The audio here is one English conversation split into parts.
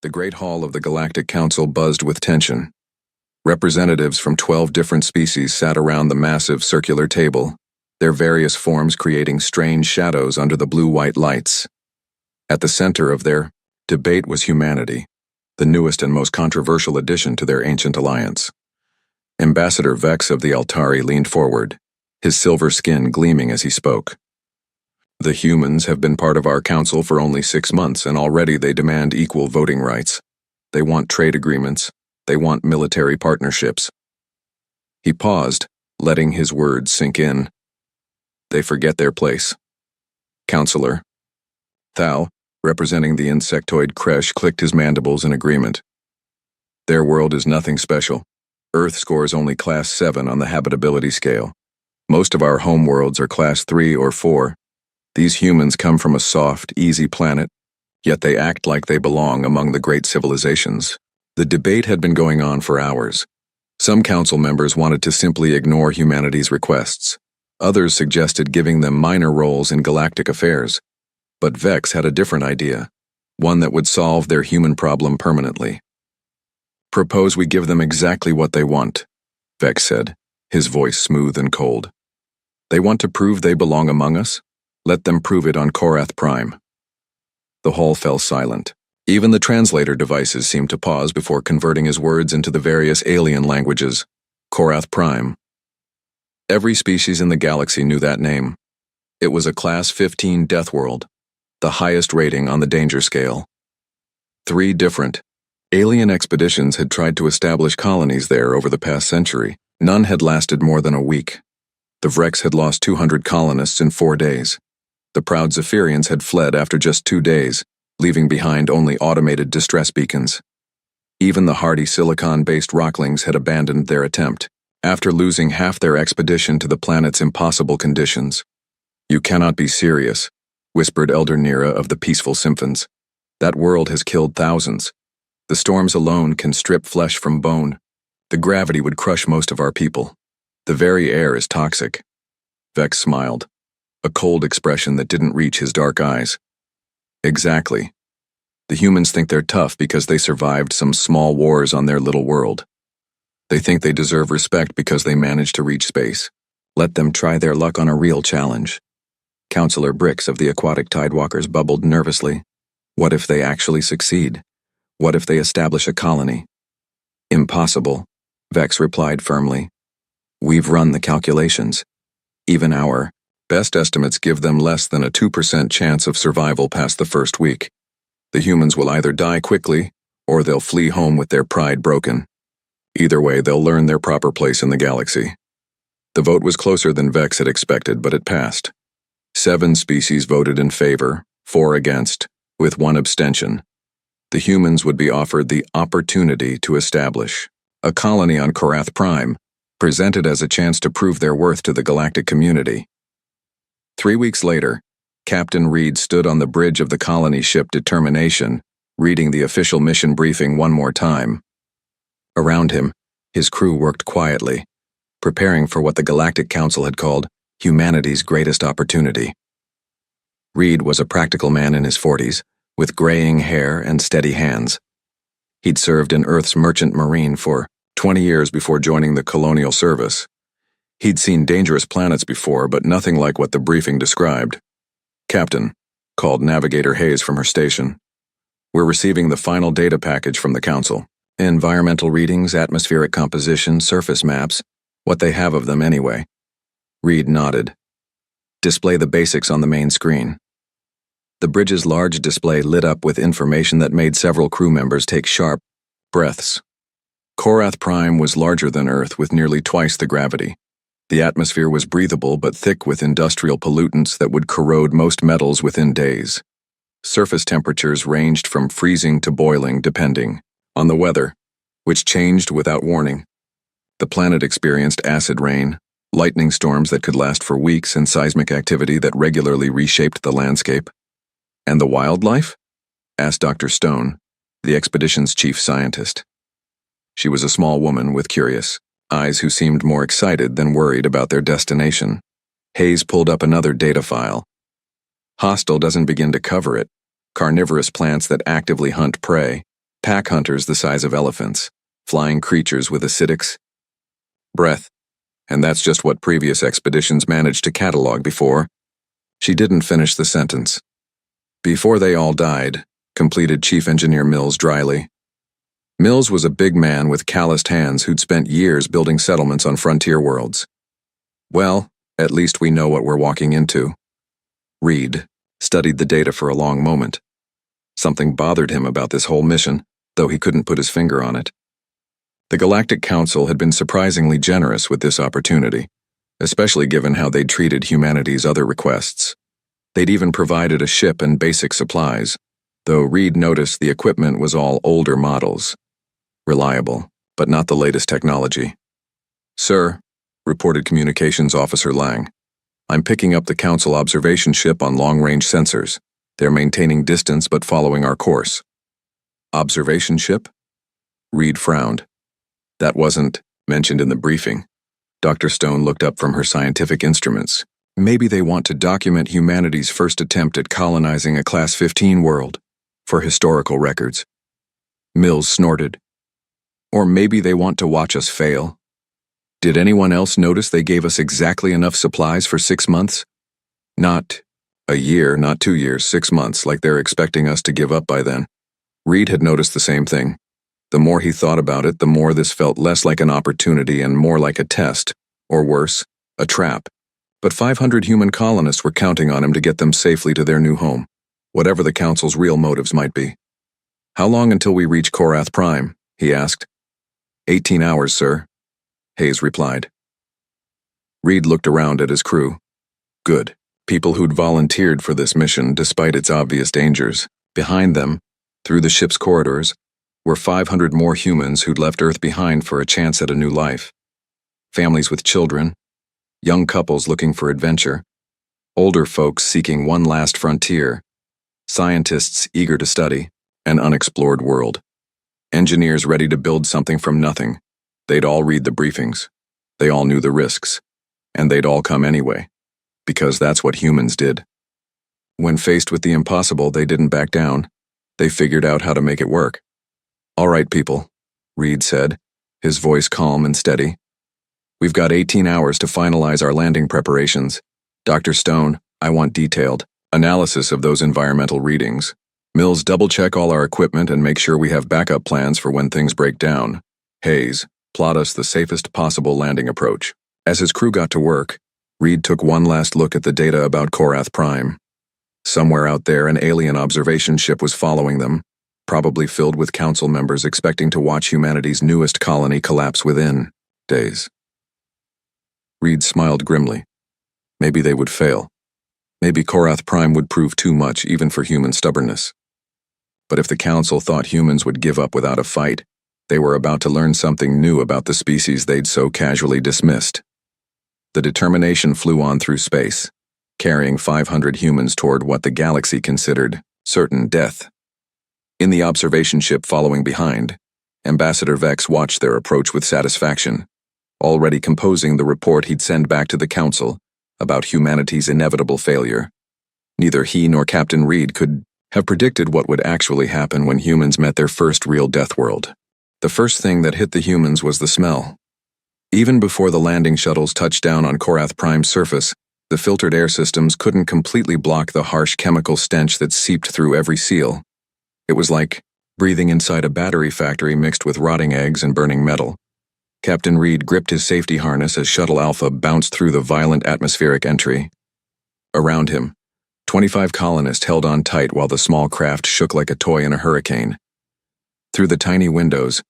The Great Hall of the Galactic Council buzzed with tension. Representatives from 12 different species sat around the massive circular table, their various forms creating strange shadows under the blue-white lights. At the center of their debate was humanity, the newest and most controversial addition to their ancient alliance. Ambassador Vex of the Altari leaned forward, his silver skin gleaming as he spoke. The humans have been part of our council for only 6 months, and already they demand equal voting rights. They want trade agreements. They want military partnerships. He paused, letting his words sink in. They forget their place. Counselor Thal, representing the insectoid Kresh, clicked his mandibles in agreement. Their world is nothing special. Earth scores only Class 7 on the habitability scale. Most of our home worlds are Class 3 or 4. These humans come from a soft, easy planet, yet they act like they belong among the great civilizations. The debate had been going on for hours. Some council members wanted to simply ignore humanity's requests. Others suggested giving them minor roles in galactic affairs. But Vex had a different idea, one that would solve their human problem permanently. Propose we give them exactly what they want, Vex said, his voice smooth and cold. They want to prove they belong among us? Let them prove it on Korath Prime. The hall fell silent. Even the translator devices seemed to pause before converting his words into the various alien languages. Korath Prime. Every species in the galaxy knew that name. It was a Class 15 Deathworld, the highest rating on the danger scale. 3 different alien expeditions had tried to establish colonies there over the past century. None had lasted more than a week. The Vrex had lost 200 colonists in 4 days. The proud Zephyrians had fled after just 2 days, leaving behind only automated distress beacons. Even the hardy silicon-based Rocklings had abandoned their attempt, after losing half their expedition to the planet's impossible conditions. You cannot be serious, whispered Elder Nira of the Peaceful Symphons. That world has killed thousands. The storms alone can strip flesh from bone. The gravity would crush most of our people. The very air is toxic. Vex smiled, a cold expression that didn't reach his dark eyes. Exactly. The humans think they're tough because they survived some small wars on their little world. They think they deserve respect because they managed to reach space. Let them try their luck on a real challenge. Counselor Brix of the Aquatic Tidewalkers bubbled nervously. What if they actually succeed? What if they establish a colony? Impossible, Vex replied firmly. We've run the calculations. Even our best estimates give them less than a 2% chance of survival past the first week. The humans will either die quickly, or they'll flee home with their pride broken. Either way, they'll learn their proper place in the galaxy. The vote was closer than Vex had expected, but it passed. 7 species voted in favor, 4 against, with 1 abstention. The humans would be offered the opportunity to establish a colony on Korath Prime, presented as a chance to prove their worth to the galactic community. 3 weeks later, Captain Reed stood on the bridge of the colony ship Determination, reading the official mission briefing one more time. Around him, his crew worked quietly, preparing for what the Galactic Council had called humanity's greatest opportunity. Reed was a practical man in his 40s, with graying hair and steady hands. He'd served in Earth's merchant marine for 20 years before joining the colonial service. He'd seen dangerous planets before, but nothing like what the briefing described. Captain, called Navigator Hayes from her station. We're receiving the final data package from the Council. Environmental readings, atmospheric composition, surface maps, what they have of them anyway. Reed nodded. Display the basics on the main screen. The bridge's large display lit up with information that made several crew members take sharp breaths. Korath Prime was larger than Earth with nearly twice the gravity. The atmosphere was breathable but thick with industrial pollutants that would corrode most metals within days. Surface temperatures ranged from freezing to boiling depending on the weather, which changed without warning. The planet experienced acid rain, lightning storms that could last for weeks, and seismic activity that regularly reshaped the landscape. And the wildlife? Asked Dr. Stone, the expedition's chief scientist. She was a small woman with curious eyes who seemed more excited than worried about their destination. Hayes pulled up another data file. Hostile doesn't begin to cover it. Carnivorous plants that actively hunt prey. Pack hunters the size of elephants, flying creatures with acidics, breath, and that's just what previous expeditions managed to catalog before. She didn't finish the sentence. Before they all died, completed Chief Engineer Mills dryly. Mills was a big man with calloused hands who'd spent years building settlements on frontier worlds. Well, at least we know what we're walking into. Reed studied the data for a long moment. Something bothered him about this whole mission, though he couldn't put his finger on it. The Galactic Council had been surprisingly generous with this opportunity, especially given how they'd treated humanity's other requests. They'd even provided a ship and basic supplies, though Reed noticed the equipment was all older models. Reliable, but not the latest technology. "Sir," reported Communications Officer Lang, "I'm picking up the Council observation ship on long-range sensors. They're maintaining distance but following our course." "Observation ship?" Reed frowned. That wasn't mentioned in the briefing. Dr. Stone looked up from her scientific instruments. Maybe they want to document humanity's first attempt at colonizing a Class 15 world, for historical records. Mills snorted. Or maybe they want to watch us fail. Did anyone else notice they gave us exactly enough supplies for 6 months? Not a year, not 2 years, 6 months, like they're expecting us to give up by then. Reed had noticed the same thing. The more he thought about it, the more this felt less like an opportunity and more like a test, or worse, a trap. But 500 human colonists were counting on him to get them safely to their new home, whatever the Council's real motives might be. "How long until we reach Korath Prime?" he asked. 18 hours, sir," Hayes replied. Reed looked around at his crew. Good. People who'd volunteered for this mission despite its obvious dangers. Behind them, through the ship's corridors, were 500 more humans who'd left Earth behind for a chance at a new life. Families with children, young couples looking for adventure, older folks seeking one last frontier, scientists eager to study an unexplored world, engineers ready to build something from nothing. They'd all read the briefings. They all knew the risks. And they'd all come anyway, because that's what humans did. When faced with the impossible, they didn't back down. They figured out how to make it work. "All right, people," Reed said, his voice calm and steady. "We've got 18 hours to finalize our landing preparations. Dr. Stone, I want detailed analysis of those environmental readings. Mills, double-check all our equipment and make sure we have backup plans for when things break down. Hayes, plot us the safest possible landing approach." As his crew got to work, Reed took one last look at the data about Korath Prime. Somewhere out there, an alien observation ship was following them, probably filled with Council members expecting to watch humanity's newest colony collapse within days. Reed smiled grimly. Maybe they would fail. Maybe Korath Prime would prove too much even for human stubbornness. But if the Council thought humans would give up without a fight, they were about to learn something new about the species they'd so casually dismissed. The determination flew on through space, carrying 500 humans toward what the galaxy considered certain death. In the observation ship following behind, Ambassador Vex watched their approach with satisfaction, already composing the report he'd send back to the Council about humanity's inevitable failure. Neither he nor Captain Reed could have predicted what would actually happen when humans met their first real Deathworld. The first thing that hit the humans was the smell. Even before the landing shuttles touched down on Korath Prime's surface, the filtered air systems couldn't completely block the harsh chemical stench that seeped through every seal. It was like breathing inside a battery factory mixed with rotting eggs and burning metal. Captain Reed gripped his safety harness as Shuttle Alpha bounced through the violent atmospheric entry. Around him, 25 colonists held on tight while the small craft shook like a toy in a hurricane. Through the tiny windows,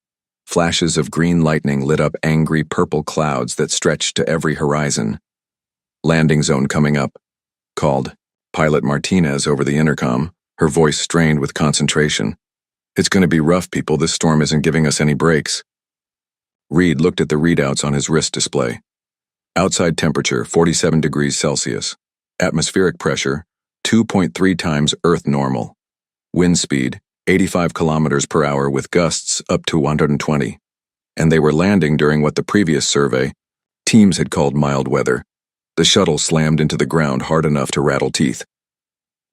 flashes of green lightning lit up angry purple clouds that stretched to every horizon. "Landing zone coming up," called Pilot Martinez over the intercom, her voice strained with concentration. "It's going to be rough, people. This storm isn't giving us any breaks." Reed looked at the readouts on his wrist display. Outside temperature, 47 degrees Celsius. Atmospheric pressure, 2.3 times Earth normal. Wind speed, 85 kilometers per hour with gusts up to 120. And they were landing during what the previous survey teams had called mild weather. The shuttle slammed into the ground hard enough to rattle teeth.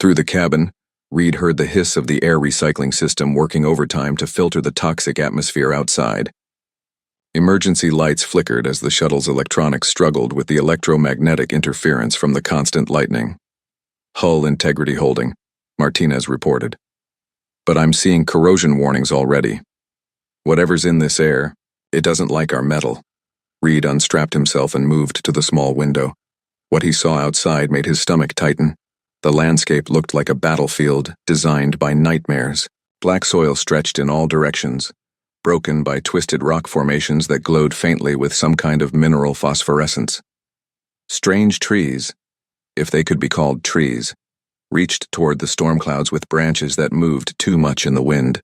Through the cabin, Reed heard the hiss of the air recycling system working overtime to filter the toxic atmosphere outside. Emergency lights flickered as the shuttle's electronics struggled with the electromagnetic interference from the constant lightning. Hull integrity holding, Martinez reported. But I'm seeing corrosion warnings already. Whatever's in this air, it doesn't like our metal. Reed unstrapped himself and moved to the small window. What he saw outside made his stomach tighten. The landscape looked like a battlefield designed by nightmares. Black soil stretched in all directions, broken by twisted rock formations that glowed faintly with some kind of mineral phosphorescence. Strange trees, if they could be called trees, reached toward the storm clouds with branches that moved too much in the wind,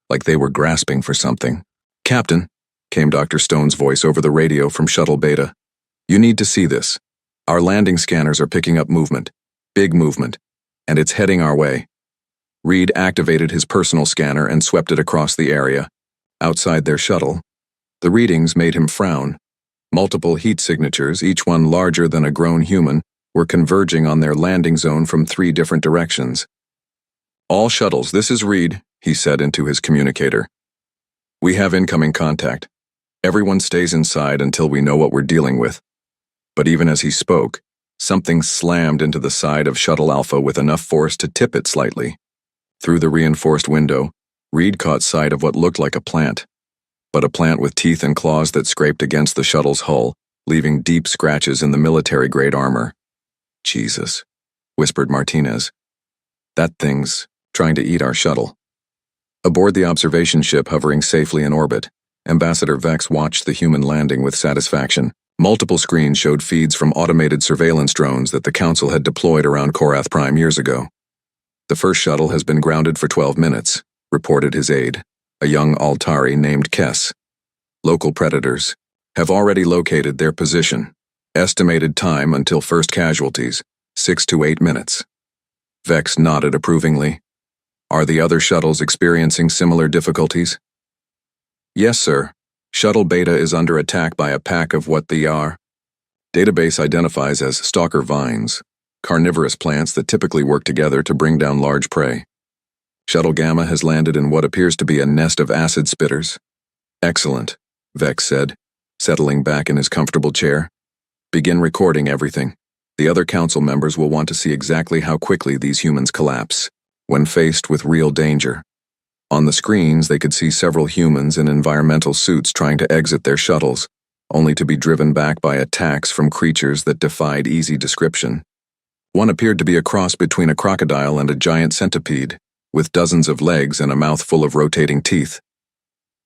like they were grasping for something. "Captain," came Dr. Stone's voice over the radio from Shuttle Beta. "You need to see this. Our landing scanners are picking up movement. Big movement. And it's heading our way." Reed activated his personal scanner and swept it across the area. Outside their shuttle, the readings made him frown. Multiple heat signatures, each one larger than a grown human, were converging on their landing zone from 3 different directions. "All shuttles, this is Reed," he said into his communicator. "We have incoming contact. Everyone stays inside until we know what we're dealing with." But even as he spoke, something slammed into the side of Shuttle Alpha with enough force to tip it slightly. Through the reinforced window, Reed caught sight of what looked like a plant, but a plant with teeth and claws that scraped against the shuttle's hull, leaving deep scratches in the military-grade armor. "Jesus," whispered Martinez. "That thing's trying to eat our shuttle." Aboard the observation ship hovering safely in orbit, Ambassador Vex watched the human landing with satisfaction. Multiple screens showed feeds from automated surveillance drones that the Council had deployed around Korath Prime years ago. "The first shuttle has been grounded for 12 minutes, reported his aide, a young Altari named Kess. "Local predators have already located their position. Estimated time until first casualties, 6 to 8 minutes. Vex nodded approvingly. "Are the other shuttles experiencing similar difficulties?" "Yes, sir. Shuttle Beta is under attack by a pack of what they are. Database identifies as stalker vines, carnivorous plants that typically work together to bring down large prey. Shuttle Gamma has landed in what appears to be a nest of acid spitters." "Excellent," Vex said, settling back in his comfortable chair. "Begin recording everything. The other council members will want to see exactly how quickly these humans collapse when faced with real danger." On the screens, they could see several humans in environmental suits trying to exit their shuttles, only to be driven back by attacks from creatures that defied easy description. One appeared to be a cross between a crocodile and a giant centipede, with dozens of legs and a mouth full of rotating teeth.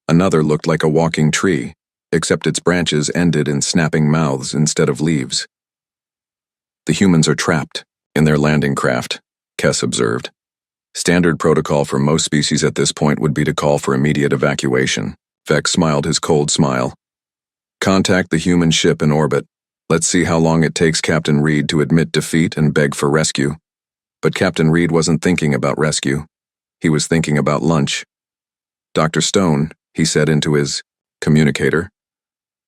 Another looked like a walking tree, except its branches ended in snapping mouths instead of leaves. "The humans are trapped in their landing craft," Kess observed. "Standard protocol for most species at this point would be to call for immediate evacuation." Vex smiled his cold smile. "Contact the human ship in orbit. Let's see how long it takes Captain Reed to admit defeat and beg for rescue." But Captain Reed wasn't thinking about rescue. He was thinking about lunch. "Dr. Stone," he said into his communicator,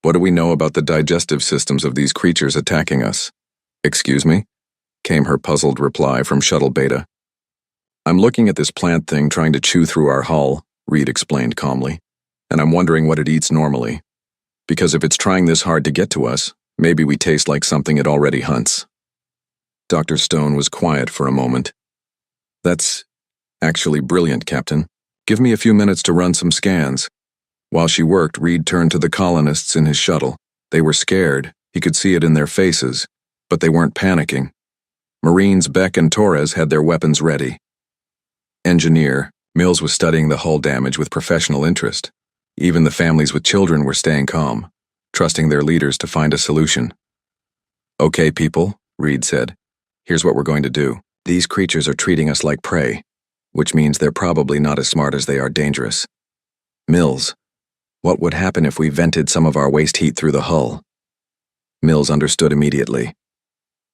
"what do we know about the digestive systems of these creatures attacking us?" "Excuse me?" came her puzzled reply from Shuttle Beta. "I'm looking at this plant thing trying to chew through our hull," Reed explained calmly, "and I'm wondering what it eats normally. Because if it's trying this hard to get to us, maybe we taste like something it already hunts." Dr. Stone was quiet for a moment. "That's actually brilliant, Captain. Give me a few minutes to run some scans." While she worked, Reed turned to the colonists in his shuttle. They were scared. He could see it in their faces, but they weren't panicking. Marines Beck and Torres had their weapons ready. Engineer Mills was studying the hull damage with professional interest. Even the families with children were staying calm, trusting their leaders to find a solution. "Okay, people," Reed said. "Here's what we're going to do. These creatures are treating us like prey, which means they're probably not as smart as they are dangerous. Mills, what would happen if we vented some of our waste heat through the hull?" Mills understood immediately.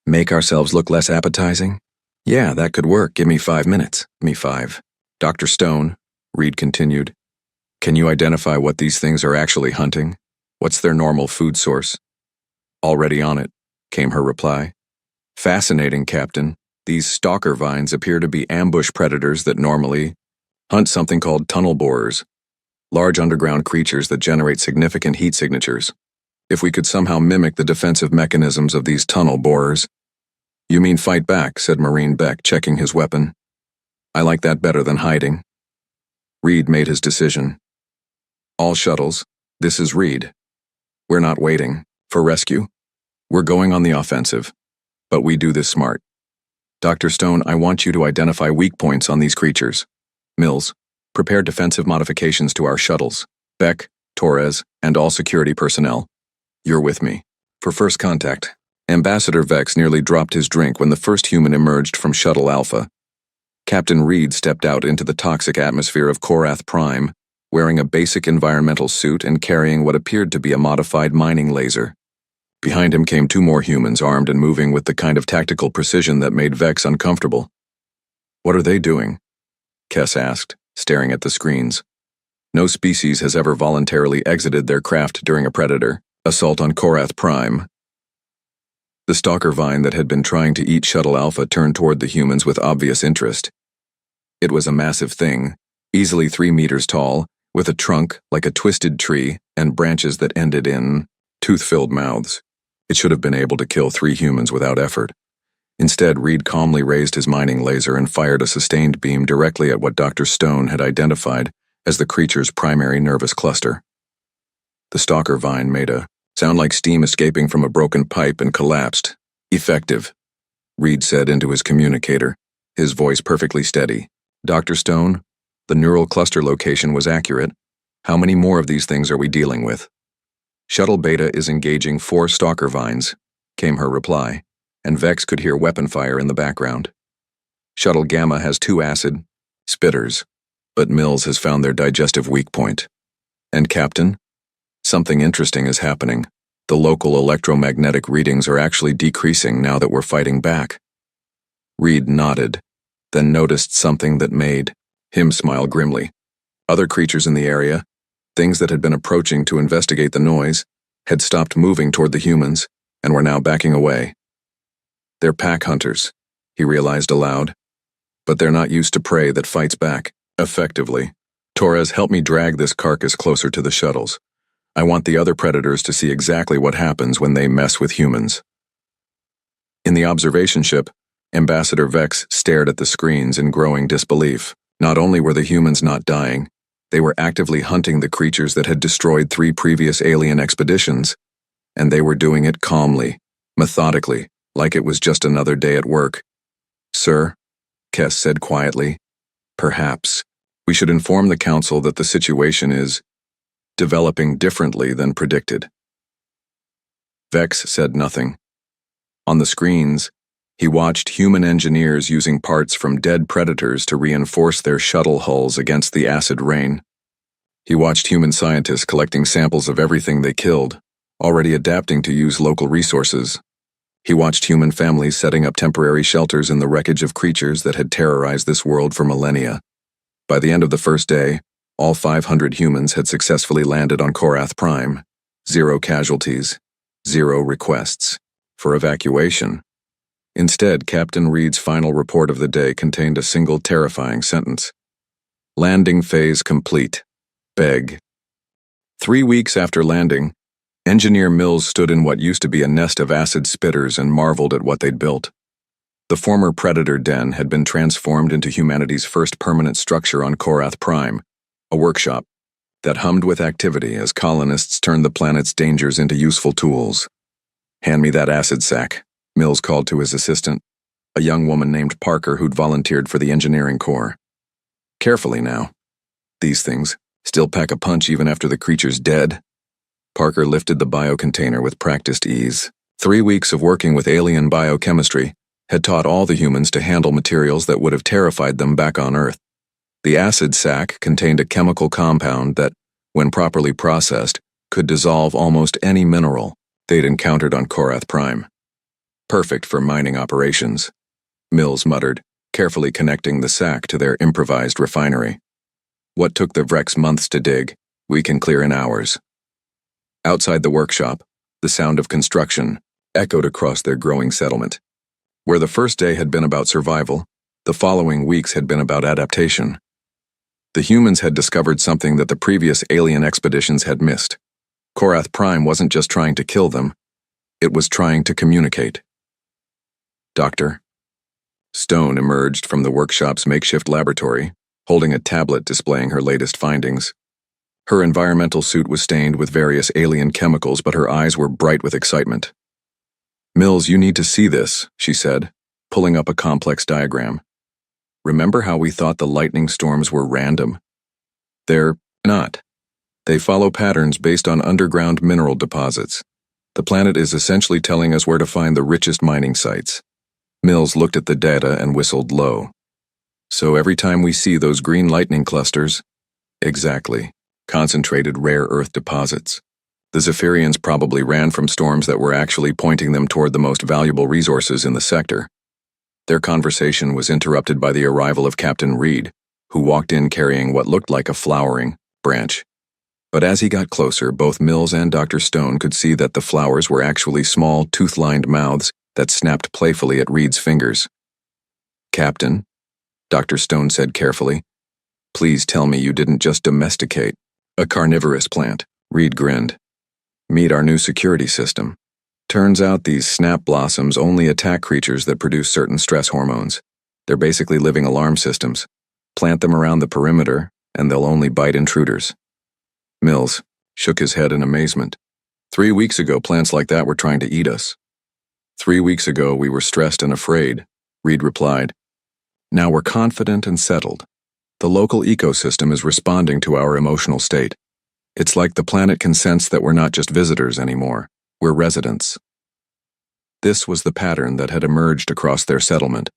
"Make ourselves look less appetizing? Yeah, that could work. Give me 5 minutes. Me 5. Dr. Stone," Reed continued, "can you identify what these things are actually hunting? What's their normal food source?" "Already on it," came her reply. "Fascinating, Captain. These stalker vines appear to be ambush predators that normally hunt something called tunnel borers, large underground creatures that generate significant heat signatures. If we could somehow mimic the defensive mechanisms of these tunnel borers— "You mean fight back," said Marine Beck, checking his weapon. "I like that better than hiding." Reed made his decision. "All shuttles, this is Reed. We're not waiting for rescue. We're going on the offensive. But we do this smart. Dr. Stone, I want you to identify weak points on these creatures. Mills, prepare defensive modifications to our shuttles. Beck, Torres, and all security personnel. You're with me." For first contact, Ambassador Vex nearly dropped his drink when the first human emerged from Shuttle Alpha. Captain Reed stepped out into the toxic atmosphere of Korath Prime, wearing a basic environmental suit and carrying what appeared to be a modified mining laser. Behind him came two more humans, armed and moving with the kind of tactical precision that made Vex uncomfortable. "What are they doing?" Kess asked, staring at the screens. No species has ever voluntarily exited their craft during a predator assault on Korath Prime. The stalker vine that had been trying to eat Shuttle Alpha turned toward the humans with obvious interest. It was a massive thing, easily 3 meters tall, with a trunk like a twisted tree and branches that ended in tooth-filled mouths. It should have been able to kill 3 humans without effort. Instead, Reed calmly raised his mining laser and fired a sustained beam directly at what Dr. Stone had identified as the creature's primary nervous cluster. The stalker vine made a sound like steam escaping from a broken pipe and collapsed. "Effective," Reed said into his communicator, his voice perfectly steady. "Dr. Stone, the neural cluster location was accurate. How many more of these things are we dealing with?" "Shuttle Beta is engaging 4 stalker vines," came her reply, and Vex could hear weapon fire in the background. "Shuttle Gamma has 2 acid spitters, but Mills has found their digestive weak point. And Captain, something interesting is happening. The local electromagnetic readings are actually decreasing now that we're fighting back." Reed nodded, then noticed something that made him smile grimly. Other creatures in the area, things that had been approaching to investigate the noise, had stopped moving toward the humans and were now backing away. "They're pack hunters," he realized aloud. "But they're not used to prey that fights back effectively. Torres, help me drag this carcass closer to the shuttles. I want the other predators to see exactly what happens when they mess with humans." In the observation ship, Ambassador Vex stared at the screens in growing disbelief. Not only were the humans not dying, they were actively hunting the creatures that had destroyed 3 previous alien expeditions, and they were doing it calmly, methodically, like it was just another day at work. "Sir," Kess said quietly, "perhaps we should inform the Council that the situation is developing differently than predicted." Vex said nothing. On the screens, he watched human engineers using parts from dead predators to reinforce their shuttle hulls against the acid rain. He watched human scientists collecting samples of everything they killed, already adapting to use local resources. He watched human families setting up temporary shelters in the wreckage of creatures that had terrorized this world for millennia. By the end of the first day, all 500 humans had successfully landed on Korath Prime. 0 casualties, 0 requests for evacuation. Instead, Captain Reed's final report of the day contained a single terrifying sentence. "Landing phase complete. Beg." 3 weeks after landing, Engineer Mills stood in what used to be a nest of acid spitters and marveled at what they'd built. The former predator den had been transformed into humanity's first permanent structure on Korath Prime, a workshop that hummed with activity as colonists turned the planet's dangers into useful tools. "Hand me that acid sack," Mills called to his assistant, a young woman named Parker who'd volunteered for the engineering corps. "Carefully now. These things still pack a punch even after the creature's dead." Parker lifted the biocontainer with practiced ease. 3 weeks of working with alien biochemistry had taught all the humans to handle materials that would have terrified them back on Earth. The acid sac contained a chemical compound that, when properly processed, could dissolve almost any mineral they'd encountered on Korath Prime. "Perfect for mining operations," Mills muttered, carefully connecting the sac to their improvised refinery. "What took the Vrex months to dig, we can clear in hours." Outside the workshop, the sound of construction echoed across their growing settlement. Where the first day had been about survival, the following weeks had been about adaptation. The humans had discovered something that the previous alien expeditions had missed. Korath Prime wasn't just trying to kill them, it was trying to communicate. Doctor. Stone emerged from the workshop's makeshift laboratory, holding a tablet displaying her latest findings. Her environmental suit was stained with various alien chemicals, but her eyes were bright with excitement. Mills, you need to see this, she said, pulling up a complex diagram. Remember how we thought the lightning storms were random? They're not. They follow patterns based on underground mineral deposits. The planet is essentially telling us where to find the richest mining sites. Mills looked at the data and whistled low. So every time we see those green lightning clusters, exactly, concentrated rare earth deposits. The Zephyrians probably ran from storms that were actually pointing them toward the most valuable resources in the sector. Their conversation was interrupted by the arrival of Captain Reed, who walked in carrying what looked like a flowering branch. But as he got closer, both Mills and Dr. Stone could see that the flowers were actually small, tooth-lined mouths that snapped playfully at Reed's fingers. Captain, Dr. Stone said carefully, please tell me you didn't just domesticate a carnivorous plant. Reed grinned. Meet our new security system. Turns out these snap blossoms only attack creatures that produce certain stress hormones. They're basically living alarm systems. Plant them around the perimeter, and they'll only bite intruders. Mills shook his head in amazement. 3 weeks ago, plants like that were trying to eat us. 3 weeks ago, we were stressed and afraid, Reed replied. Now we're confident and settled. The local ecosystem is responding to our emotional state. It's like the planet can sense that we're not just visitors anymore, we're residents. This was the pattern that had emerged across their settlement.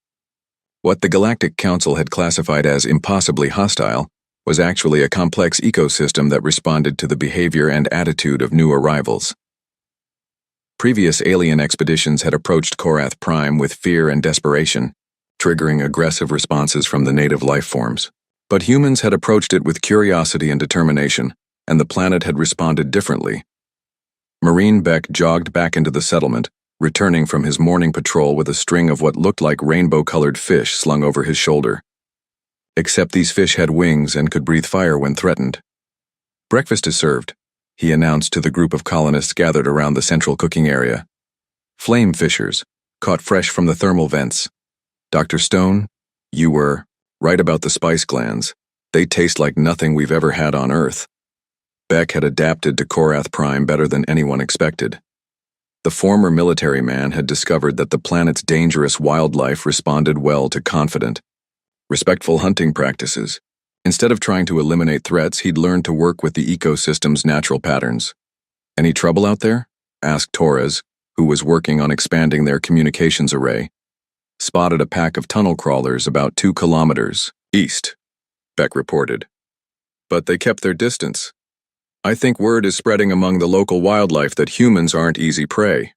What the Galactic Council had classified as impossibly hostile was actually a complex ecosystem that responded to the behavior and attitude of new arrivals. Previous alien expeditions had approached Korath Prime with fear and desperation, triggering aggressive responses from the native life forms. But humans had approached it with curiosity and determination, and the planet had responded differently. Marine Beck jogged back into the settlement, returning from his morning patrol with a string of what looked like rainbow-colored fish slung over his shoulder. Except these fish had wings and could breathe fire when threatened. Breakfast is served, he announced to the group of colonists gathered around the central cooking area. Flame fishers, caught fresh from the thermal vents. Dr. Stone, you were right about the spice glands. They taste like nothing we've ever had on Earth. Beck had adapted to Korath Prime better than anyone expected. The former military man had discovered that the planet's dangerous wildlife responded well to confident, respectful hunting practices. Instead of trying to eliminate threats, he'd learned to work with the ecosystem's natural patterns. Any trouble out there? Asked Torres, who was working on expanding their communications array. Spotted a pack of tunnel crawlers about 2 kilometers east, Beck reported. But they kept their distance. I think word is spreading among the local wildlife that humans aren't easy prey.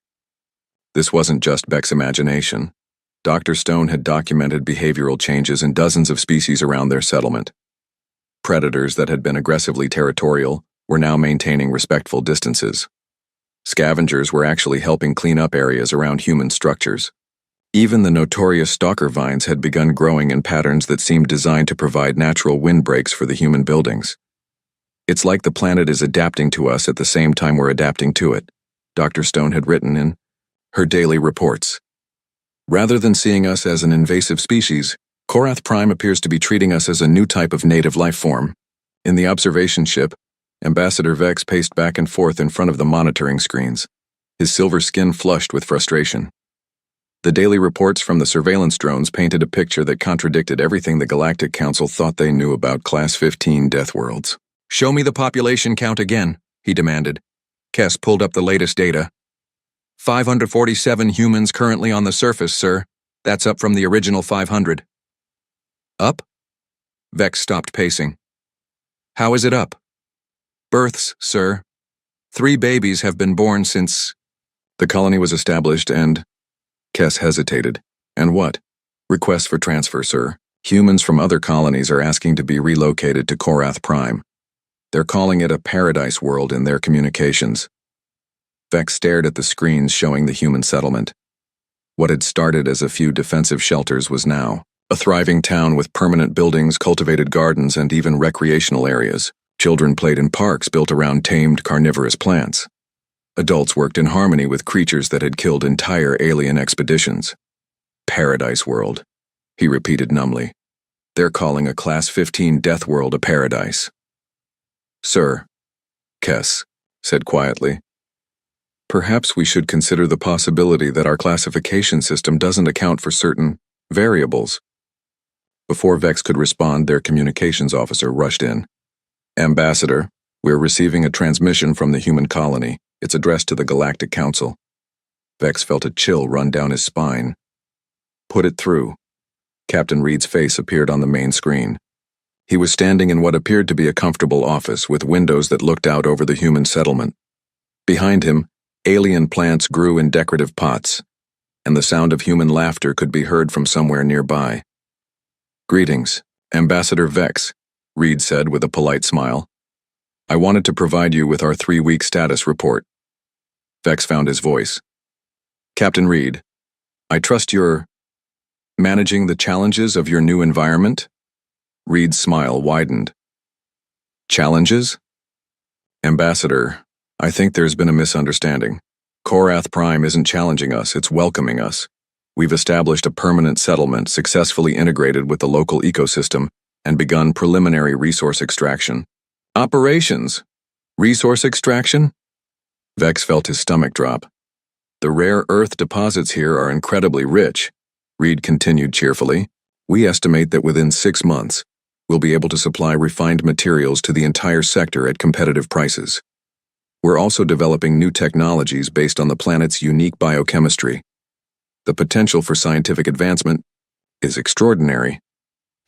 This wasn't just Beck's imagination. Dr. Stone had documented behavioral changes in dozens of species around their settlement. Predators that had been aggressively territorial were now maintaining respectful distances. Scavengers were actually helping clean up areas around human structures. Even the notorious stalker vines had begun growing in patterns that seemed designed to provide natural windbreaks for the human buildings. It's like the planet is adapting to us at the same time we're adapting to it, Dr. Stone had written in her daily reports. Rather than seeing us as an invasive species, Korath Prime appears to be treating us as a new type of native life form. In the observation ship, Ambassador Vex paced back and forth in front of the monitoring screens, his silver skin flushed with frustration. The daily reports from the surveillance drones painted a picture that contradicted everything the Galactic Council thought they knew about Class 15 Deathworlds. Show me the population count again, he demanded. Kess pulled up the latest data. 547 humans currently on the surface, sir. That's up from the original 500. Up? Vex stopped pacing. How is it up? Births, sir. 3 babies have been born since the colony was established and... Kess hesitated. And what? Requests for transfer, sir. Humans from other colonies are asking to be relocated to Korath Prime. They're calling it a paradise world in their communications. Vex stared at the screens showing the human settlement. What had started as a few defensive shelters was now a thriving town with permanent buildings, cultivated gardens, and even recreational areas. Children played in parks built around tamed carnivorous plants. Adults worked in harmony with creatures that had killed entire alien expeditions. Paradise World, he repeated numbly. They're calling a Class 15 Deathworld a paradise. Sir, Kess said quietly, perhaps we should consider the possibility that our classification system doesn't account for certain variables. Before Vex could respond, their communications officer rushed in. Ambassador, we're receiving a transmission from the human colony. It's addressed to the Galactic Council. Vex felt a chill run down his spine. Put it through. Captain Reed's face appeared on the main screen. He was standing in what appeared to be a comfortable office with windows that looked out over the human settlement. Behind him, alien plants grew in decorative pots, and the sound of human laughter could be heard from somewhere nearby. Greetings, Ambassador Vex, Reed said with a polite smile. I wanted to provide you with our 3-week status report. Vex found his voice. Captain Reed, I trust you're managing the challenges of your new environment? Reed's smile widened. Challenges? Ambassador, I think there's been a misunderstanding. Korath Prime isn't challenging us, it's welcoming us. We've established a permanent settlement, successfully integrated with the local ecosystem, and begun preliminary resource extraction. Operations? Resource extraction? Vex felt his stomach drop. The rare earth deposits here are incredibly rich, Reed continued cheerfully. We estimate that within 6 months, we'll be able to supply refined materials to the entire sector at competitive prices. We're also developing new technologies based on the planet's unique biochemistry. The potential for scientific advancement is extraordinary.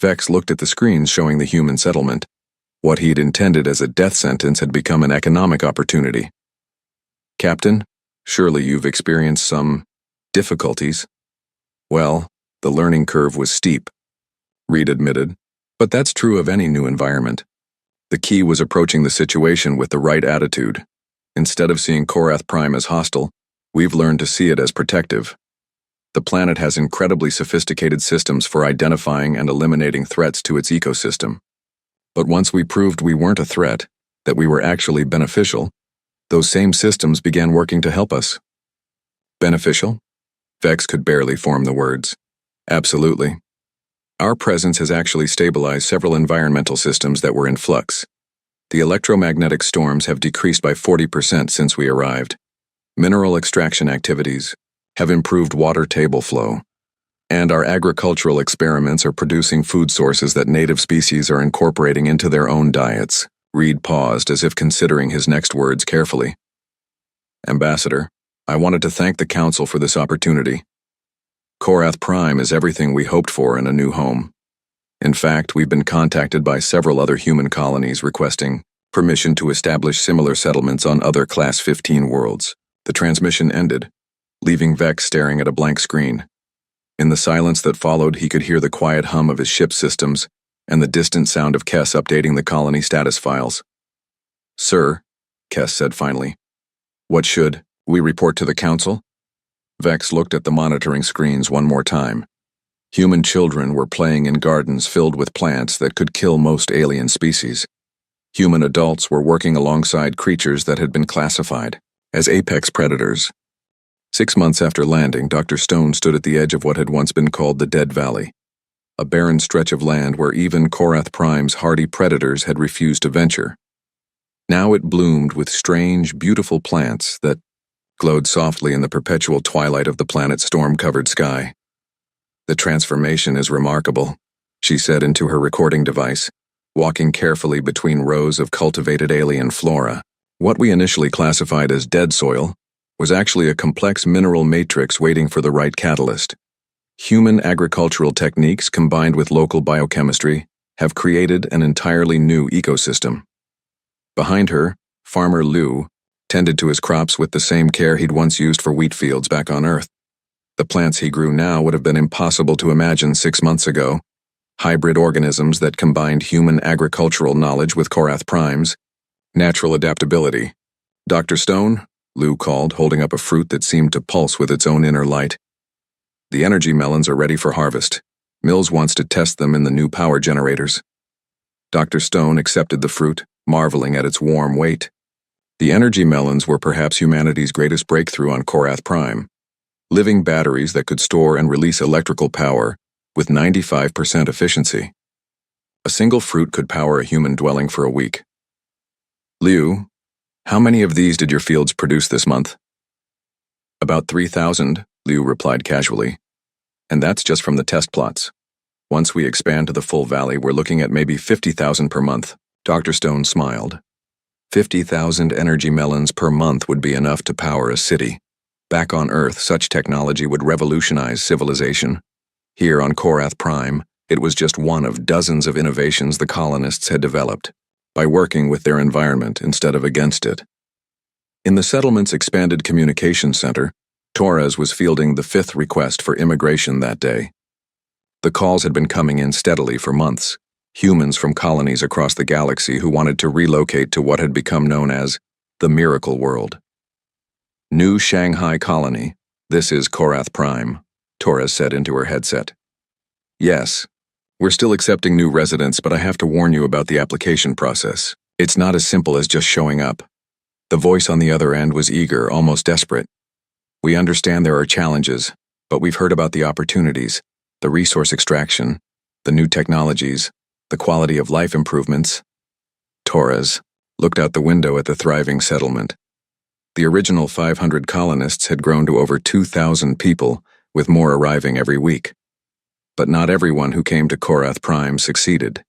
Vex looked at the screens showing the human settlement. What he'd intended as a death sentence had become an economic opportunity. Captain, surely you've experienced some difficulties. Well, the learning curve was steep, Reed admitted, but that's true of any new environment. The key was approaching the situation with the right attitude. Instead of seeing Korath Prime as hostile, we've learned to see it as protective. The planet has incredibly sophisticated systems for identifying and eliminating threats to its ecosystem. But once we proved we weren't a threat, that we were actually beneficial, those same systems began working to help us. Beneficial? Vex could barely form the words. Absolutely. Our presence has actually stabilized several environmental systems that were in flux. The electromagnetic storms have decreased by 40% since we arrived. Mineral extraction activities have improved water table flow, and our agricultural experiments are producing food sources that native species are incorporating into their own diets. Reed paused as if considering his next words carefully. Ambassador, I wanted to thank the Council for this opportunity. Korath Prime is everything we hoped for in a new home. In fact, we've been contacted by several other human colonies requesting permission to establish similar settlements on other Class 15 worlds. The transmission ended, leaving Vex staring at a blank screen. In the silence that followed, he could hear the quiet hum of his ship's systems and the distant sound of Kess updating the colony status files. Sir, Kess said finally, what should we report to the Council? Vex looked at the monitoring screens one more time. Human children were playing in gardens filled with plants that could kill most alien species. Human adults were working alongside creatures that had been classified as apex predators. 6 months after landing, Dr. Stone stood at the edge of what had once been called the Dead Valley, a barren stretch of land where even Korath Prime's hardy predators had refused to venture. Now it bloomed with strange, beautiful plants that glowed softly in the perpetual twilight of the planet's storm-covered sky. The transformation is remarkable, she said into her recording device, walking carefully between rows of cultivated alien flora. What we initially classified as dead soil was actually a complex mineral matrix waiting for the right catalyst. Human agricultural techniques combined with local biochemistry have created an entirely new ecosystem. Behind her, Farmer Liu tended to his crops with the same care he'd once used for wheat fields back on Earth. The plants he grew now would have been impossible to imagine 6 months ago. Hybrid organisms that combined human agricultural knowledge with Korath Prime's natural adaptability. Dr. Stone, Liu called, holding up a fruit that seemed to pulse with its own inner light. The energy melons are ready for harvest. Mills wants to test them in the new power generators. Dr. Stone accepted the fruit, marveling at its warm weight. The energy melons were perhaps humanity's greatest breakthrough on Korath Prime. Living batteries that could store and release electrical power with 95% efficiency. A single fruit could power a human dwelling for a week. Liu, how many of these did your fields produce this month? About 3,000, Liu replied casually. And that's just from the test plots. Once we expand to the full valley, we're looking at maybe 50,000 per month. Dr. Stone smiled. 50,000 energy melons per month would be enough to power a city. Back on Earth, such technology would revolutionize civilization. Here on Korath Prime, it was just one of dozens of innovations the colonists had developed, by working with their environment instead of against it. In the settlement's expanded communications center, Torres was fielding the 5th request for immigration that day. The calls had been coming in steadily for months, humans from colonies across the galaxy who wanted to relocate to what had become known as the Miracle World. New Shanghai Colony, this is Korath Prime, Torres said into her headset. Yes, we're still accepting new residents, but I have to warn you about the application process. It's not as simple as just showing up. The voice on the other end was eager, almost desperate. We understand there are challenges, but we've heard about the opportunities, the resource extraction, the new technologies, the quality of life improvements. Torres looked out the window at the thriving settlement. The original 500 colonists had grown to over 2,000 people, with more arriving every week. But not everyone who came to Korath Prime succeeded.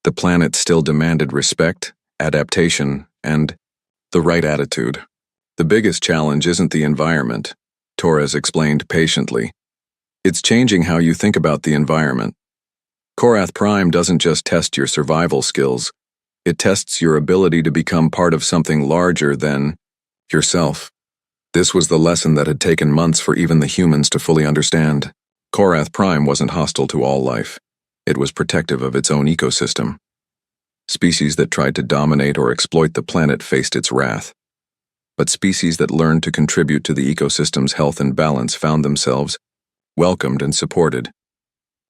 The planet still demanded respect, adaptation, and the right attitude. The biggest challenge isn't the environment, Torres explained patiently. It's changing how you think about the environment. Korath Prime doesn't just test your survival skills, it tests your ability to become part of something larger than yourself. This was the lesson that had taken months for even the humans to fully understand. Korath Prime wasn't hostile to all life. It was protective of its own ecosystem. Species that tried to dominate or exploit the planet faced its wrath. But species that learned to contribute to the ecosystem's health and balance found themselves welcomed and supported.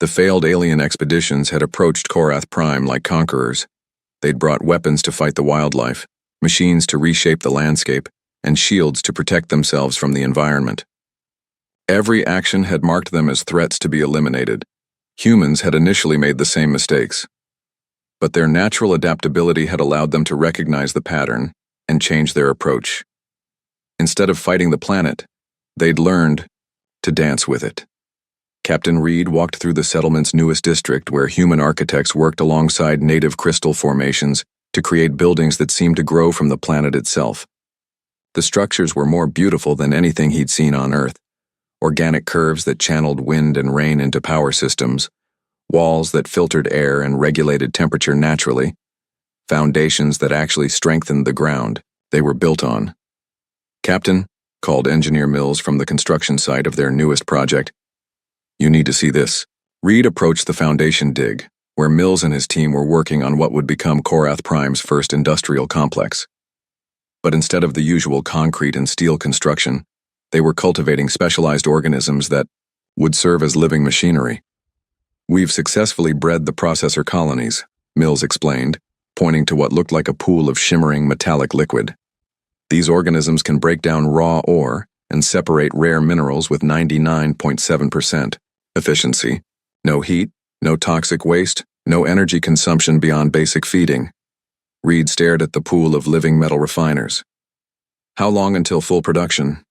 The failed alien expeditions had approached Korath Prime like conquerors. They'd brought weapons to fight the wildlife, machines to reshape the landscape, and shields to protect themselves from the environment. Every action had marked them as threats to be eliminated. Humans had initially made the same mistakes. But their natural adaptability had allowed them to recognize the pattern and change their approach. Instead of fighting the planet, they'd learned to dance with it. Captain Reed walked through the settlement's newest district where human architects worked alongside native crystal formations to create buildings that seemed to grow from the planet itself. The structures were more beautiful than anything he'd seen on Earth. Organic curves that channeled wind and rain into power systems, walls that filtered air and regulated temperature naturally, foundations that actually strengthened the ground they were built on. "Captain," called Engineer Mills from the construction site of their newest project, "you need to see this." Reed approached the foundation dig, where Mills and his team were working on what would become Korath Prime's first industrial complex. But instead of the usual concrete and steel construction, they were cultivating specialized organisms that would serve as living machinery. "We've successfully bred the processor colonies," Mills explained, pointing to what looked like a pool of shimmering metallic liquid. "These organisms can break down raw ore and separate rare minerals with 99.7% efficiency. No heat, no toxic waste, no energy consumption beyond basic feeding." Reed stared at the pool of living metal refiners. "How long until full production?"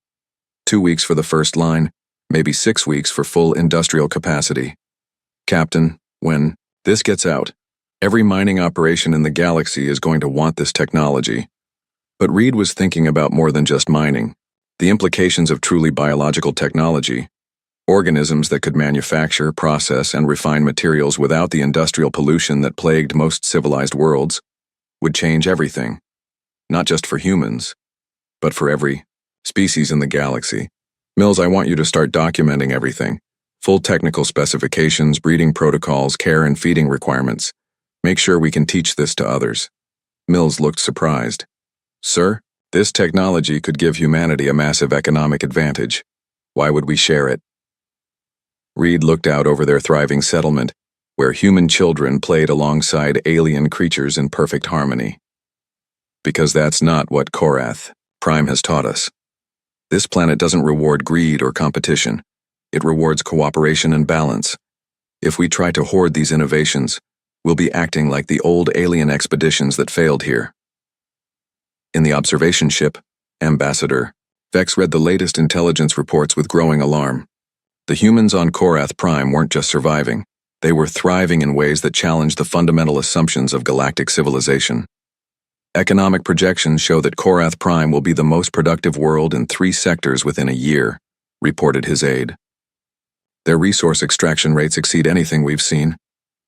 2 weeks for the first line, maybe 6 weeks for full industrial capacity. "Captain, when this gets out, every mining operation in the galaxy is going to want this technology." But Reed was thinking about more than just mining. The implications of truly biological technology, organisms that could manufacture, process, and refine materials without the industrial pollution that plagued most civilized worlds, would change everything. Not just for humans, but for every species in the galaxy. "Mills, I want you to start documenting everything. Full technical specifications, breeding protocols, care and feeding requirements. Make sure we can teach this to others." Mills looked surprised. "Sir, this technology could give humanity a massive economic advantage. Why would we share it?" Reed looked out over their thriving settlement, where human children played alongside alien creatures in perfect harmony. Because that's not what Korath Prime has taught us. This planet doesn't reward greed or competition. It rewards cooperation and balance. If we try to hoard these innovations, we'll be acting like the old alien expeditions that failed here. In the observation ship, Ambassador Vex read the latest intelligence reports with growing alarm. The humans on Korath Prime weren't just surviving, they were thriving in ways that challenged the fundamental assumptions of galactic civilization. Economic projections show that Korath Prime will be the most productive world in 3 sectors within a year, reported his aide. Their resource extraction rates exceed anything we've seen,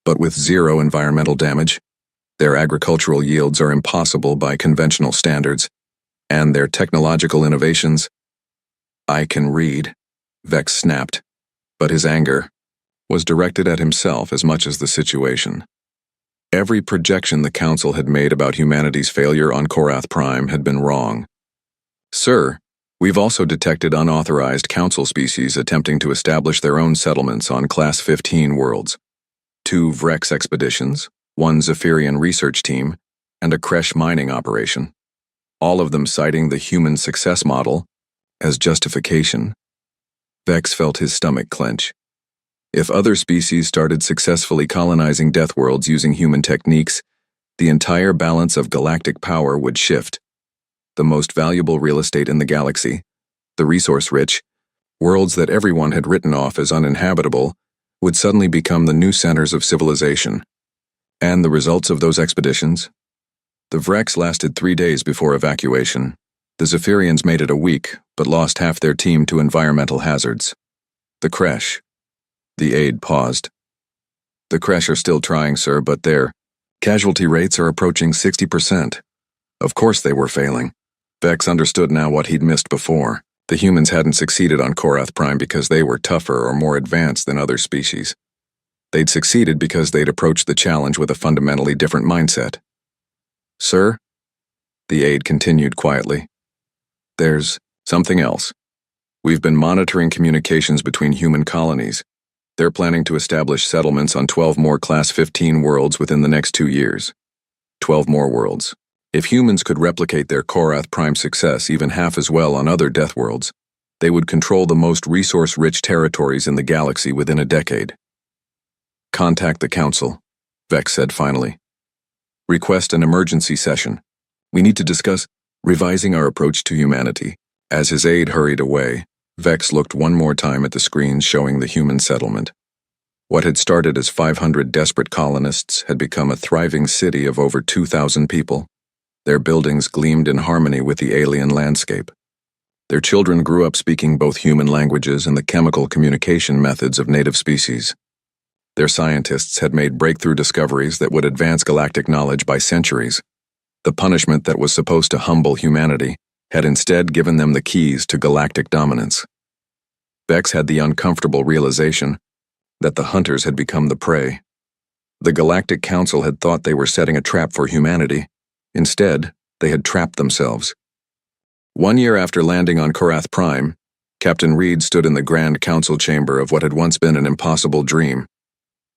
but with 0 environmental damage. Their agricultural yields are impossible by conventional standards, and their technological innovations— I can read, Vex snapped, but his anger was directed at himself as much as the situation. Every projection the Council had made about humanity's failure on Korath Prime had been wrong. Sir, we've also detected unauthorized Council species attempting to establish their own settlements on Class 15 worlds. 2 Vrex expeditions, 1 Zephyrian research team, and a Kresh mining operation. All of them citing the human success model as justification. Vex felt his stomach clench. If other species started successfully colonizing Deathworlds using human techniques, the entire balance of galactic power would shift. The most valuable real estate in the galaxy, the resource-rich, worlds that everyone had written off as uninhabitable, would suddenly become the new centers of civilization. And the results of those expeditions? The Vrex lasted 3 days before evacuation. The Zephyrians made it a week, but lost half their team to environmental hazards. The Kresh. The aide paused. The Kresh are still trying, sir, but their casualty rates are approaching 60%. Of course they were failing. Vex understood now what he'd missed before. The humans hadn't succeeded on Korath Prime because they were tougher or more advanced than other species. They'd succeeded because they'd approached the challenge with a fundamentally different mindset. Sir? The aide continued quietly. There's something else. We've been monitoring communications between human colonies. They're planning to establish settlements on 12 more Class 15 worlds within the next 2 years. 12 more worlds. If humans could replicate their Korath Prime success even half as well on other Deathworlds, they would control the most resource-rich territories in the galaxy within a decade. Contact the Council, Vex said finally. Request an emergency session. We need to discuss revising our approach to humanity. As his aide hurried away, Vex looked one more time at the screens showing the human settlement. What had started as 500 desperate colonists had become a thriving city of over 2,000 people. Their buildings gleamed in harmony with the alien landscape. Their children grew up speaking both human languages and the chemical communication methods of native species. Their scientists had made breakthrough discoveries that would advance galactic knowledge by centuries. The punishment that was supposed to humble humanity had instead given them the keys to galactic dominance. Vex had the uncomfortable realization that the hunters had become the prey. The Galactic Council had thought they were setting a trap for humanity. Instead, they had trapped themselves. 1 year after landing on Korath Prime, Captain Reed stood in the Grand Council chamber of what had once been an impossible dream.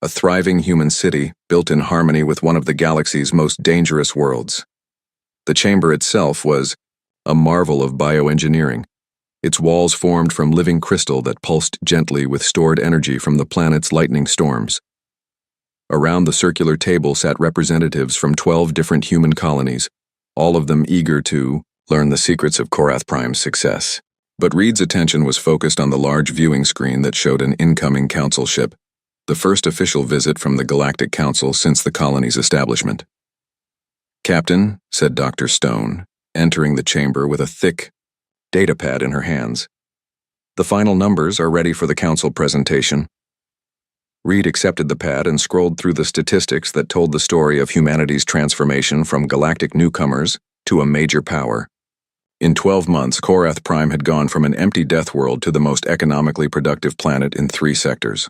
A thriving human city built in harmony with one of the galaxy's most dangerous worlds. The chamber itself was a marvel of bioengineering, its walls formed from living crystal that pulsed gently with stored energy from the planet's lightning storms. Around the circular table sat representatives from 12 different human colonies, all of them eager to learn the secrets of Korath Prime's success. But Reed's attention was focused on the large viewing screen that showed an incoming council ship, the first official visit from the Galactic Council since the colony's establishment. Captain, said Dr. Stone, entering the chamber with a thick datapad in her hands. The final numbers are ready for the council presentation. Reed accepted the pad and scrolled through the statistics that told the story of humanity's transformation from galactic newcomers to a major power. In 12 months, Korath Prime had gone from an empty death world to the most economically productive planet in 3 sectors.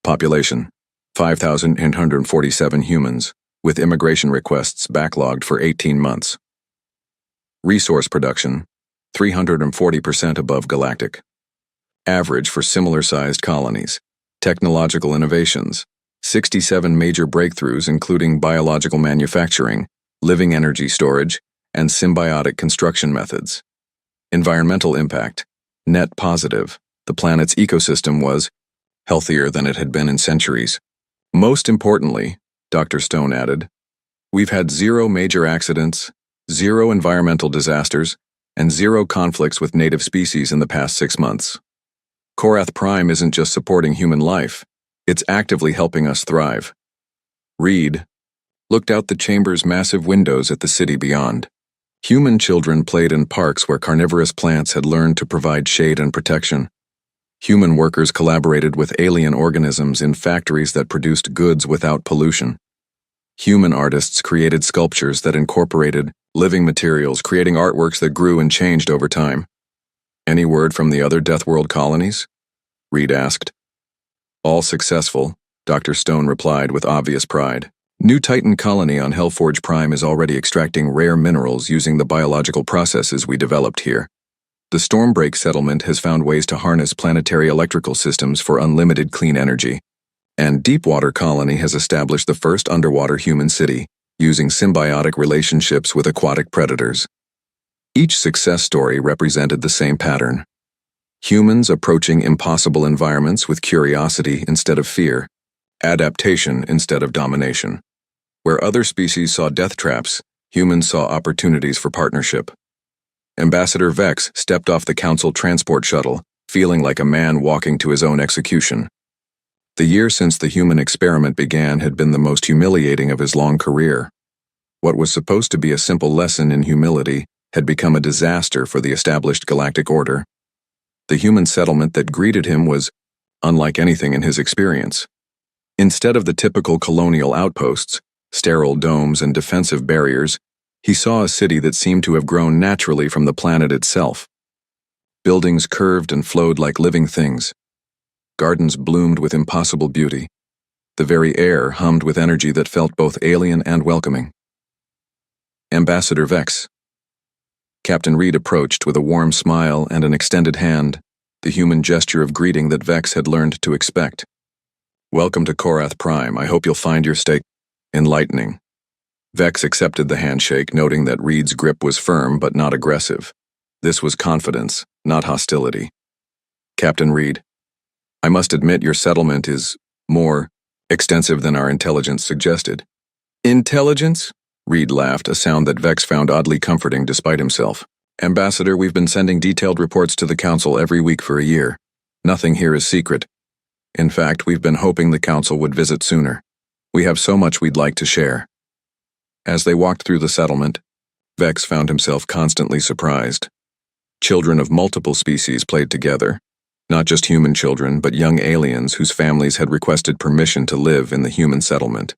Population: 5,847 humans, with immigration requests backlogged for 18 months. Resource production: 340% above galactic. Average for similar-sized colonies. Technological innovations. 67 major breakthroughs including biological manufacturing, living energy storage, and symbiotic construction methods. Environmental impact. Net positive. The planet's ecosystem was healthier than it had been in centuries. Most importantly, Dr. Stone added, we've had 0 major accidents, 0 environmental disasters, and 0 conflicts with native species in the past 6 months. Korath Prime isn't just supporting human life, it's actively helping us thrive. Reed looked out the chamber's massive windows at the city beyond. Human children played in parks where carnivorous plants had learned to provide shade and protection. Human workers collaborated with alien organisms in factories that produced goods without pollution. Human artists created sculptures that incorporated living materials, creating artworks that grew and changed over time. Any word from the other Deathworld colonies? Reed asked. All successful, Dr. Stone replied with obvious pride. New Titan colony on Hellforge Prime is already extracting rare minerals using the biological processes we developed here. The Stormbreak settlement has found ways to harness planetary electrical systems for unlimited clean energy. And Deepwater Colony has established the first underwater human city, using symbiotic relationships with aquatic predators. Each success story represented the same pattern. Humans approaching impossible environments with curiosity instead of fear, adaptation instead of domination. Where other species saw death traps, humans saw opportunities for partnership. Ambassador Vex stepped off the Council transport shuttle, feeling like a man walking to his own execution. The year since the human experiment began had been the most humiliating of his long career. What was supposed to be a simple lesson in humility had become a disaster for the established galactic order. The human settlement that greeted him was unlike anything in his experience. Instead of the typical colonial outposts, sterile domes and defensive barriers, he saw a city that seemed to have grown naturally from the planet itself. Buildings curved and flowed like living things. Gardens bloomed with impossible beauty. The very air hummed with energy that felt both alien and welcoming. Ambassador Vex. Captain Reed approached with a warm smile and an extended hand, the human gesture of greeting that Vex had learned to expect. Welcome to Korath Prime. I hope you'll find your stay enlightening. Vex accepted the handshake, noting that Reed's grip was firm but not aggressive. This was confidence, not hostility. Captain Reed, I must admit your settlement is more extensive than our intelligence suggested. Intelligence? Reed laughed, a sound that Vex found oddly comforting despite himself. Ambassador, we've been sending detailed reports to the Council every week for a year. Nothing here is secret. In fact, we've been hoping the Council would visit sooner. We have so much we'd like to share. As they walked through the settlement, Vex found himself constantly surprised. Children of multiple species played together. Not just human children, but young aliens whose families had requested permission to live in the human settlement.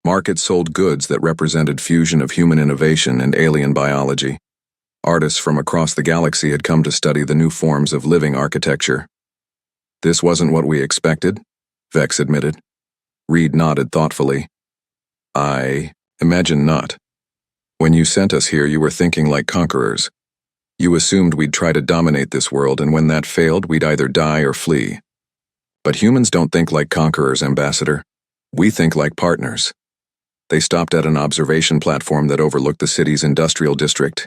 Markets sold goods that represented fusion of human innovation and alien biology. Artists from across the galaxy had come to study the new forms of living architecture. This wasn't what we expected, Vex admitted. Reed nodded thoughtfully. I imagine not. When you sent us here, you were thinking like conquerors. You assumed we'd try to dominate this world, and when that failed, we'd either die or flee. But humans don't think like conquerors, Ambassador. We think like partners. They stopped at an observation platform that overlooked the city's industrial district.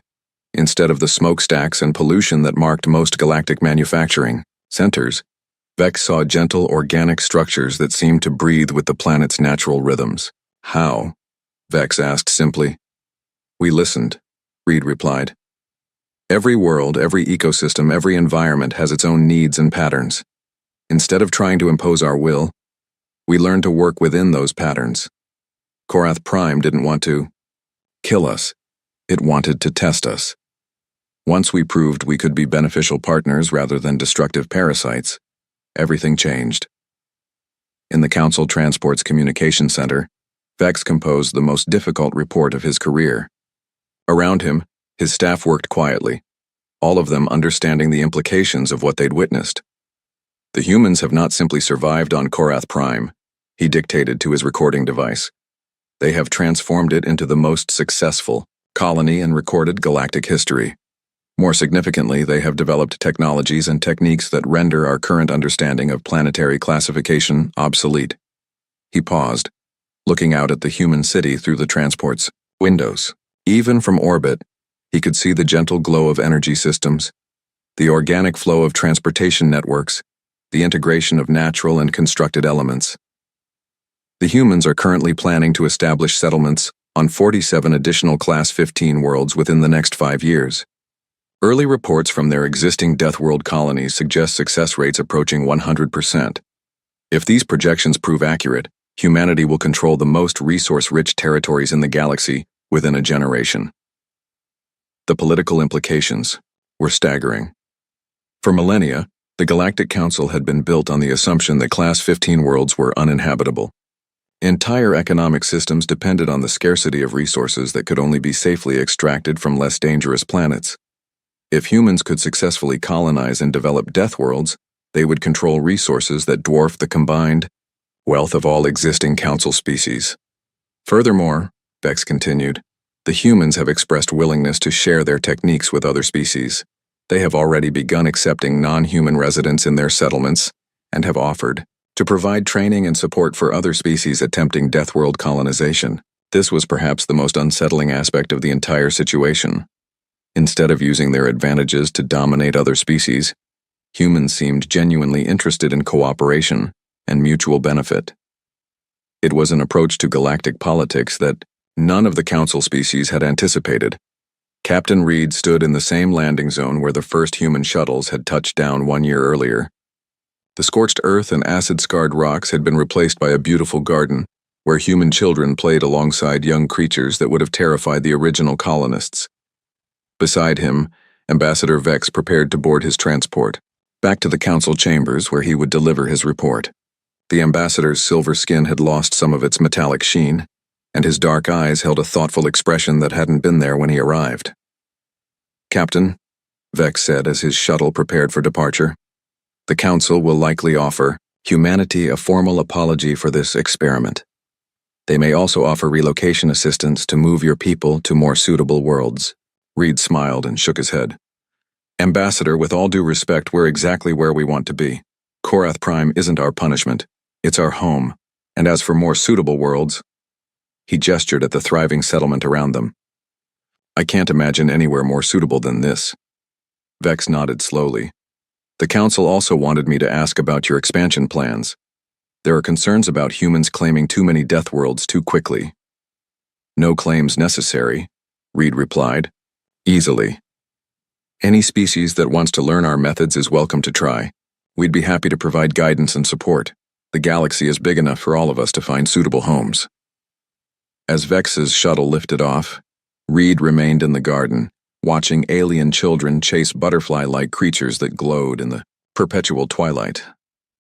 Instead of the smokestacks and pollution that marked most galactic manufacturing centers, Vex saw gentle organic structures that seemed to breathe with the planet's natural rhythms. How? Vex asked simply. We listened, Reed replied. Every world, every ecosystem, every environment has its own needs and patterns. Instead of trying to impose our will, we learned to work within those patterns. Korath Prime didn't want to kill us. It wanted to test us. Once we proved we could be beneficial partners rather than destructive parasites, everything changed. In the Council Transport's Communication Center, Vex composed the most difficult report of his career. Around him, his staff worked quietly, all of them understanding the implications of what they'd witnessed. The humans have not simply survived on Korath Prime, he dictated to his recording device. They have transformed it into the most successful colony in recorded galactic history. More significantly, they have developed technologies and techniques that render our current understanding of planetary classification obsolete. He paused, looking out at the human city through the transport's windows. Even from orbit, he could see the gentle glow of energy systems, the organic flow of transportation networks, the integration of natural and constructed elements. The humans are currently planning to establish settlements on 47 additional Class 15 worlds within the next 5 years. Early reports from their existing Deathworld colonies suggest success rates approaching 100%. If these projections prove accurate, humanity will control the most resource-rich territories in the galaxy within a generation. The political implications were staggering. For millennia, the Galactic Council had been built on the assumption that Class 15 worlds were uninhabitable. Entire economic systems depended on the scarcity of resources that could only be safely extracted from less dangerous planets. If humans could successfully colonize and develop Deathworlds, they would control resources that dwarf the combined wealth of all existing Council species. Furthermore, Vex continued, the humans have expressed willingness to share their techniques with other species. They have already begun accepting non-human residents in their settlements and have offered to provide training and support for other species attempting Deathworld colonization. This was perhaps the most unsettling aspect of the entire situation. Instead of using their advantages to dominate other species, humans seemed genuinely interested in cooperation and mutual benefit. It was an approach to galactic politics that none of the Council species had anticipated. Captain Reed stood in the same landing zone where the first human shuttles had touched down 1 year earlier. The scorched earth and acid-scarred rocks had been replaced by a beautiful garden where human children played alongside young creatures that would have terrified the original colonists. Beside him, Ambassador Vex prepared to board his transport, back to the Council chambers where he would deliver his report. The ambassador's silver skin had lost some of its metallic sheen, and his dark eyes held a thoughtful expression that hadn't been there when he arrived. Captain, Vex said as his shuttle prepared for departure, the Council will likely offer humanity a formal apology for this experiment. They may also offer relocation assistance to move your people to more suitable worlds. Reed smiled and shook his head. Ambassador, with all due respect, we're exactly where we want to be. Korath Prime isn't our punishment, it's our home. And as for more suitable worlds, he gestured at the thriving settlement around them. I can't imagine anywhere more suitable than this. Vex nodded slowly. The Council also wanted me to ask about your expansion plans. There are concerns about humans claiming too many Deathworlds too quickly. No claims necessary, Reed replied. Easily. Any species that wants to learn our methods is welcome to try. We'd be happy to provide guidance and support. The galaxy is big enough for all of us to find suitable homes. As Vex's shuttle lifted off, Reed remained in the garden, watching alien children chase butterfly-like creatures that glowed in the perpetual twilight.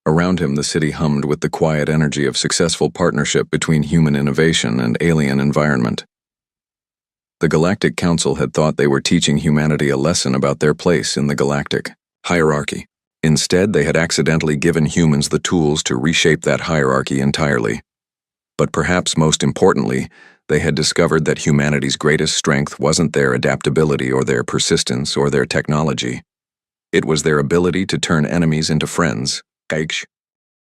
Around him, the city hummed with the quiet energy of successful partnership between human innovation and alien environment. The Galactic Council had thought they were teaching humanity a lesson about their place in the galactic hierarchy. Instead, they had accidentally given humans the tools to reshape that hierarchy entirely. But perhaps most importantly, they had discovered that humanity's greatest strength wasn't their adaptability or their persistence or their technology. It was their ability to turn enemies into friends.